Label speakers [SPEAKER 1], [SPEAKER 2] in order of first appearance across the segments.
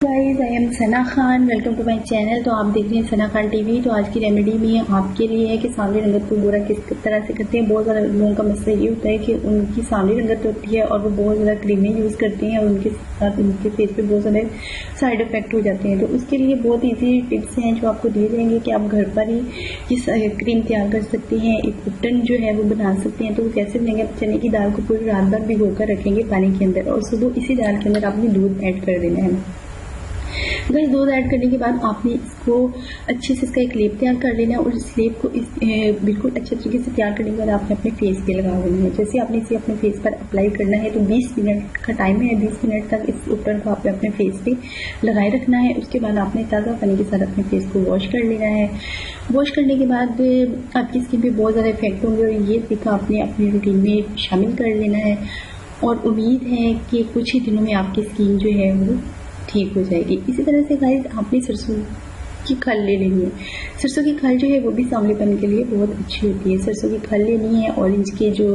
[SPEAKER 1] Guys, I am Sana Khan. Welcome to my channel. तो आप देख रहे हैं सना खान टीवी। तो आज की रेमेडी में आपके लिए है कि सांवली रंगत को गोरा किस तरह से करते हैं। बहुत ज़्यादा लोगों का मसला ये होता है कि उनकी सांवली रंगत होती है और वो बहुत ज़्यादा क्रीमें यूज़ करते हैं और उनके साथ उनके फेस पे बहुत ज़्यादा साइड इफेक्ट हो जाते हैं। तो उसके लिए बहुत ईजी टिप्स हैं जो आपको दिए जाएंगे कि आप घर पर ही इस क्रीम तैयार कर सकते हैं। एक उपटन जो है वो बना सकते हैं। तो वो कैसे बनेंगे? आप चने की दाल को पूरी रात भर भिगो कर रखेंगे पानी के अंदर और सुबह इसी दाल के अंदर आपने दूध ऐड कर देना है। गाइस, दूध ऐड करने के बाद आपने इसको अच्छे से इसका एक लेप तैयार कर लेना है और इस लेप को बिल्कुल अच्छे तरीके से तैयार करने के बाद आपने अपने फेस पे लगा देना है। जैसे आपने इसे अपने फेस पर अप्लाई करना है तो 20 मिनट का टाइम है। 20 मिनट तक इस उपटन को आपने अपने फेस पे लगाए रखना है। उसके बाद आपने ताज़ा पानी के साथ अपने फेस को वॉश कर लेना है। वॉश करने के बाद आपकी स्किन पे बहुत ज़्यादा इफेक्ट होंगे और ये तरीका आपने अपनी रूटीन में शामिल कर लेना है और उम्मीद है कि कुछ ही दिनों में आपकी स्किन जो है वो ठीक हो जाएगी। इसी तरह से गाइस, आपने सरसों की खल ले लेनी है। सरसों की खल जो है वो भी सांवलेपन के लिए बहुत अच्छी होती है। सरसों की खल लेनी है। ऑरेंज के जो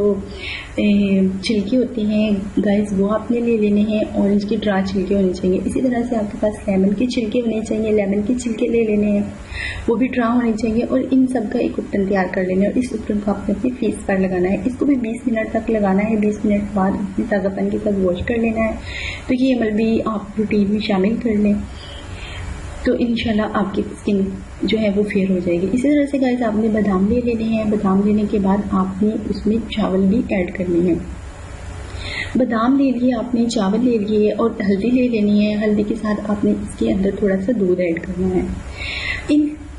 [SPEAKER 1] छिलके होते हैं गाइस वो आपने ले लेने हैं। ऑरेंज के ड्रा छिलके होने चाहिए। इसी तरह से आपके पास लेमन के छिलके होने चाहिए। लेमन के छिलके ले लेने हैं, वो भी ड्रा होने चाहिए और इन सब का एक उपटन तैयार कर लेना है और इस उपटन को आपने अपने फेस पर लगाना है। इसको भी 20 मिनट तक लगाना है। 20 मिनट बाद अपने ताज़ा पानी के साथ वॉश कर लेना है। तो ये अमल भी आप रूटीन में शामिल कर लें तो इंशाल्लाह आपकी स्किन जो है वो फेयर हो जाएगी। इसी तरह से गाइस, आपने बादाम ले लेने हैं। बादाम लेने के बाद आपने उसमें चावल भी ऐड करने हैं। बादाम ले लिए आपने, चावल ले लिए और हल्दी ले लेनी है। हल्दी के साथ आपने इसके अंदर थोड़ा सा दूध ऐड करना है।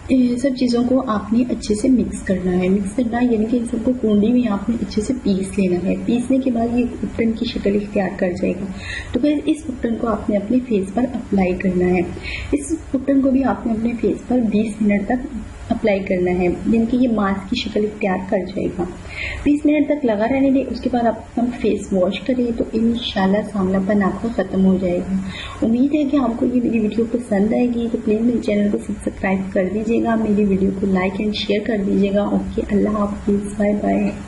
[SPEAKER 1] इन सब चीज़ों को आपने अच्छे से मिक्स करना है। मिक्स करना यानी कि इन सबको कूंडी में आपने अच्छे से पीस लेना है। पीसने के बाद ये उपटन की शक्ल इख्तियार कर जाएगा। तो फिर इस उपटन को आपने अपने फेस पर अप्लाई करना है। इस उपटन को भी आपने अपने फेस पर 20 मिनट तक अप्लाई करना है, यानी कि ये मास्क की शक्ल इख्तियार कर जाएगा। 20 मिनट तक लगा रहने दें। उसके बाद आप अपना फेस वॉश करें तो इंशाल्लाह सांवलापन आपका ख़त्म हो जाएगा। उम्मीद है कि आपको ये मेरी वीडियो पसंद आएगी। तो प्लीज़ मेरे चैनल को सब्सक्राइब कर दीजिएगा, मेरी वीडियो को लाइक एंड शेयर कर दीजिएगा। ओके, अल्लाह हाफिज़, बाय बाय।